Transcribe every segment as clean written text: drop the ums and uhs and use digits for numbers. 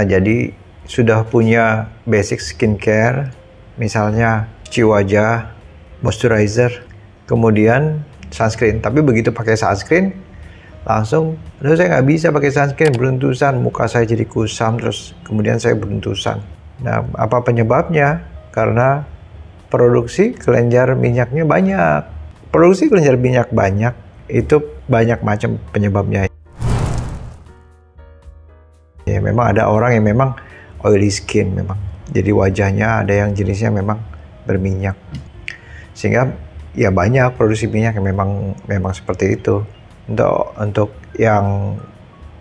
Nah, jadi sudah punya basic skincare, misalnya cuci wajah, moisturizer, kemudian sunscreen. Tapi begitu pakai sunscreen, langsung, aduh saya nggak bisa pakai sunscreen, beruntusan, muka saya jadi kusam, terus kemudian saya beruntusan. Nah, apa penyebabnya? Karena produksi kelenjar minyaknya banyak. Produksi kelenjar minyak banyak, itu banyak macam penyebabnya. Ya, memang ada orang yang memang oily skin memang. Jadi wajahnya ada yang jenisnya memang berminyak. Sehingga ya banyak produksi minyak yang memang seperti itu. Untuk yang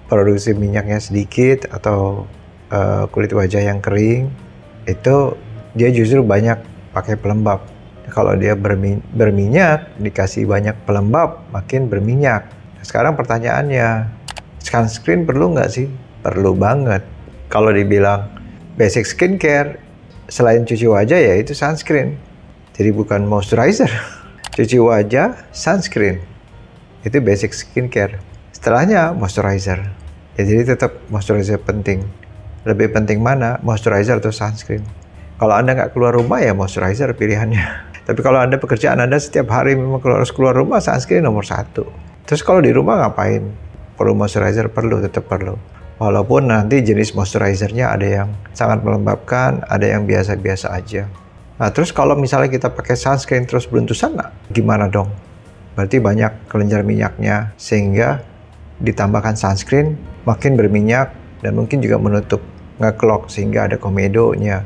produksi minyaknya sedikit atau kulit wajah yang kering, itu dia justru banyak pakai pelembab. Kalau dia berminyak, dikasih banyak pelembab, makin berminyak. Sekarang pertanyaannya, sunscreen perlu nggak sih? Perlu banget. Kalau dibilang basic skincare, selain cuci wajah ya itu sunscreen. Jadi bukan moisturizer. Cuci wajah, sunscreen. Itu basic skincare. Setelahnya moisturizer. Ya, jadi tetap moisturizer penting. Lebih penting mana? Moisturizer atau sunscreen? Kalau Anda nggak keluar rumah ya moisturizer pilihannya. Tapi kalau Anda pekerjaan Anda setiap hari memang harus keluar rumah, sunscreen nomor 1. Terus kalau di rumah ngapain? Perlu moisturizer? Perlu, tetap perlu. Walaupun nanti jenis moisturizernya ada yang sangat melembabkan, ada yang biasa-biasa aja. Nah, terus kalau misalnya kita pakai sunscreen terus beruntusan, nah, gimana dong? Berarti banyak kelenjar minyaknya, sehingga ditambahkan sunscreen makin berminyak dan mungkin juga menutup, nge-clog, sehingga ada komedonya,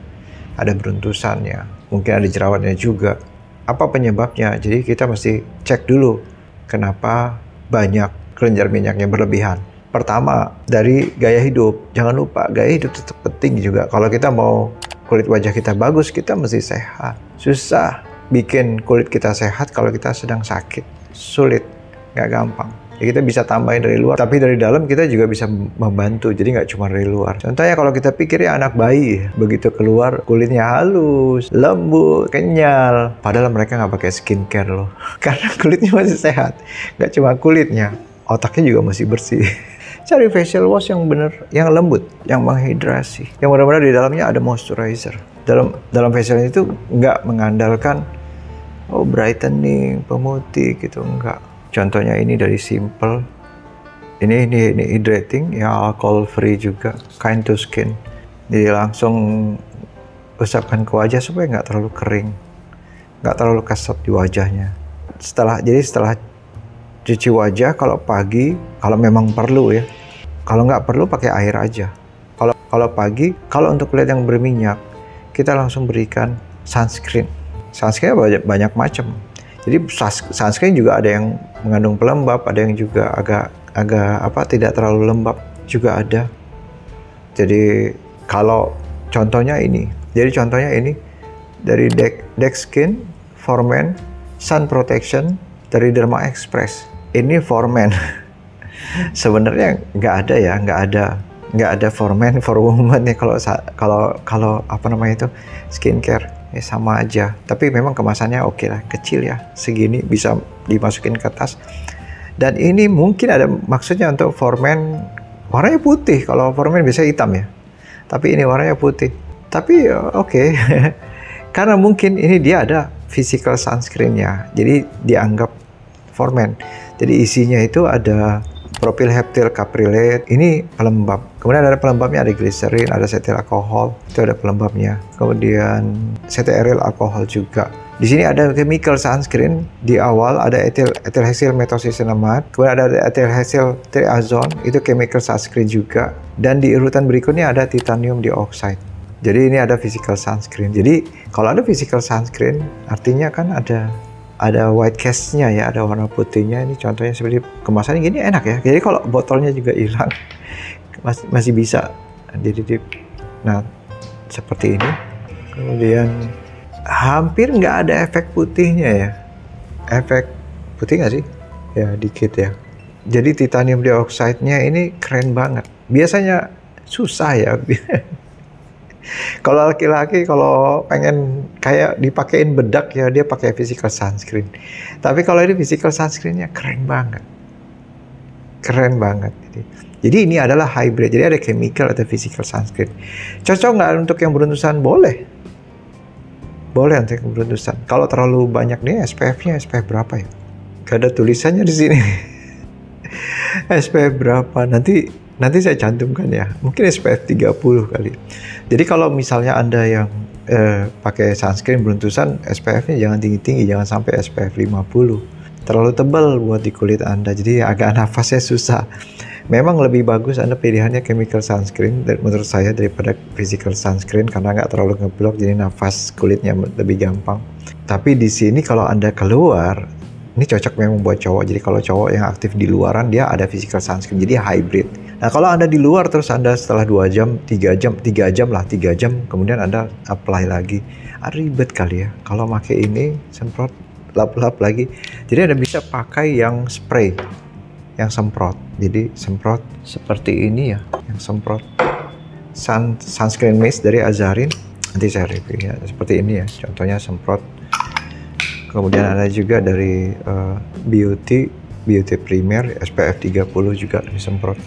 ada beruntusannya, mungkin ada jerawatnya juga. Apa penyebabnya? Jadi kita mesti cek dulu kenapa banyak kelenjar minyaknya berlebihan. Pertama, dari gaya hidup. Jangan lupa, gaya hidup tetap penting juga. Kalau kita mau kulit wajah kita bagus, kita mesti sehat. Susah bikin kulit kita sehat kalau kita sedang sakit. Sulit, nggak gampang. Ya kita bisa tambahin dari luar, tapi dari dalam kita juga bisa membantu. Jadi nggak cuma dari luar. Contohnya kalau kita pikir ya anak bayi, begitu keluar kulitnya halus, lembut, kenyal. Padahal mereka nggak pakai skincare loh. Karena kulitnya masih sehat. Nggak cuma kulitnya, otaknya juga masih bersih. Cari facial wash yang benar, yang lembut, yang menghidrasi, yang benar-benar di dalamnya ada moisturizer. Dalam facial itu nggak mengandalkan brightening, pemutih gitu, enggak. Contohnya ini dari Simple. Ini hydrating, ya alcohol free juga, kind to skin. Jadi langsung usapkan ke wajah supaya nggak terlalu kering, nggak terlalu kasar di wajahnya. Setelah cuci wajah kalau pagi, kalau memang perlu ya. Kalau nggak perlu pakai air aja. Kalau pagi, kalau untuk kulit yang berminyak, kita langsung berikan sunscreen. Sunscreen banyak macam. Jadi sunscreen juga ada yang mengandung pelembab, ada yang juga agak tidak terlalu lembab juga ada. Jadi kalau contohnya ini. Jadi contohnya ini dari Dexskin for Men Sun Protection dari Derma Express. Ini for men. Sebenarnya nggak ada for men, for woman ya kalau apa namanya itu skincare ya sama aja. Tapi memang kemasannya oke lah, kecil ya, segini bisa dimasukin ke tas. Dan ini mungkin ada maksudnya untuk for men warnanya putih. Kalau for men biasanya hitam ya. Tapi ini warnanya putih. Tapi oke. Karena mungkin ini dia ada physical sunscreen-nya. Jadi dianggap for men. Jadi isinya itu ada propylheptyl caprylated, ini pelembab. Kemudian ada pelembabnya, ada glycerin, ada cetyl alkohol, itu ada pelembabnya. Kemudian cetyl alkohol juga. Di sini ada chemical sunscreen. Di awal ada ethylhexyl methoxycinnamide, kemudian ada ethylhexyl triazone, itu chemical sunscreen juga. Dan di urutan berikutnya ada titanium dioxide. Jadi ini ada physical sunscreen. Jadi kalau ada physical sunscreen, artinya kan ada white cast-nya ya, ada warna putihnya. Ini contohnya seperti kemasannya gini enak ya. Jadi kalau botolnya juga hilang, masih bisa didip. Nah, seperti ini. Kemudian hampir nggak ada efek putihnya ya. Efek putih nggak sih? Ya, dikit ya. Jadi titanium dioxide-nya ini keren banget. Biasanya susah ya. Kalau laki-laki kalau pengen kayak dipakein bedak ya dia pakai physical sunscreen. Tapi kalau ini physical sunscreen-nya keren banget. Keren banget. Jadi Jadi ini adalah hybrid, jadi ada chemical atau physical sunscreen. Cocok nggak untuk yang beruntusan? Boleh. Boleh untuk yang beruntusan. Kalau terlalu banyak nih SPF-nya, SPF berapa ya? Gak ada tulisannya di sini. SPF berapa? Nanti saya cantumkan ya. Mungkin SPF 30 kali. Jadi kalau misalnya Anda yang pakai sunscreen beruntusan, SPF-nya jangan tinggi-tinggi, jangan sampai SPF 50. Terlalu tebal buat di kulit Anda, jadi agak nafasnya susah. Memang lebih bagus Anda pilihannya chemical sunscreen menurut saya daripada physical sunscreen karena nggak terlalu ngeblok, jadi nafas kulitnya lebih gampang. Tapi di sini kalau Anda keluar, ini cocok memang buat cowok. Jadi kalau cowok yang aktif di luaran, dia ada physical sunscreen, jadi hybrid. Nah kalau Anda di luar terus Anda setelah 2 jam, 3 jam, kemudian Anda apply lagi. Ribet kali ya. Kalau pakai ini, semprot, lap-lap lagi. Jadi Anda bisa pakai yang spray, yang semprot. Jadi semprot seperti ini ya, yang semprot. Sunscreen mist dari Azarin. Nanti saya review ya, seperti ini ya. Contohnya semprot. Kemudian ada juga dari Beauty Premier SPF 30 juga disemprot.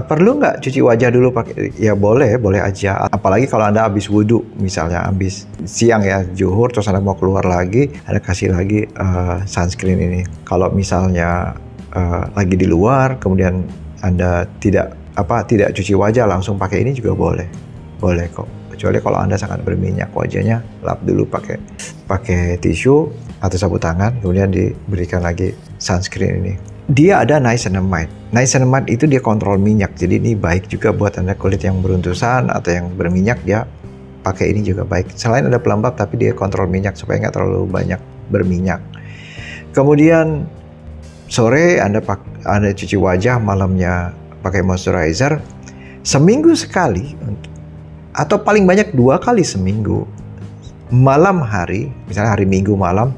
Perlu nggak cuci wajah dulu pakai? Ya boleh aja. Apalagi kalau Anda habis wudhu, misalnya habis siang ya, zuhur, terus Anda mau keluar lagi, Anda kasih lagi sunscreen ini. Kalau misalnya lagi di luar, kemudian Anda tidak cuci wajah, langsung pakai ini juga boleh kok. Kecuali kalau Anda sangat berminyak wajahnya, lap dulu pakai tisu atau sabun tangan, kemudian diberikan lagi sunscreen ini. Dia ada niacinamide. Niacinamide itu dia kontrol minyak, jadi ini baik juga buat Anda kulit yang beruntusan atau yang berminyak, dia pakai ini juga baik. Selain ada pelembab, tapi dia kontrol minyak supaya nggak terlalu banyak berminyak. Kemudian sore Anda cuci wajah, malamnya pakai moisturizer. Seminggu sekali, atau paling banyak 2 kali seminggu. Malam hari, misalnya hari Minggu malam,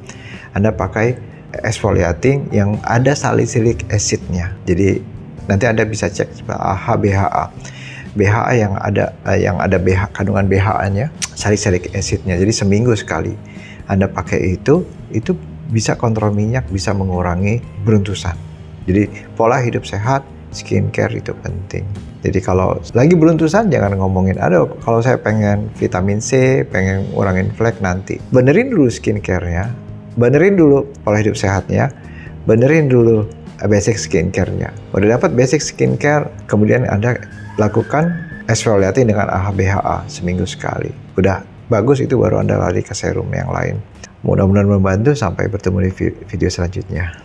Anda pakai exfoliating yang ada salicylic acid-nya. Jadi nanti Anda bisa cek AHA BHA. BHA yang ada kandungan BHA-nya, salicylic acid-nya. Jadi seminggu sekali Anda pakai itu bisa kontrol minyak, bisa mengurangi beruntusan. Jadi pola hidup sehat, skincare itu penting. Jadi kalau lagi beruntusan jangan ngomongin, aduh kalau saya pengen vitamin C, pengen ngurangin flek nanti. Benerin dulu skincare-nya, benerin dulu pola hidup sehatnya, benerin dulu basic skincare-nya. Udah dapat basic skincare, kemudian Anda lakukan exfoliating dengan AHA BHA seminggu sekali. Udah bagus itu, baru Anda lari ke serum yang lain. Mudah-mudahan membantu. Sampai bertemu di video selanjutnya.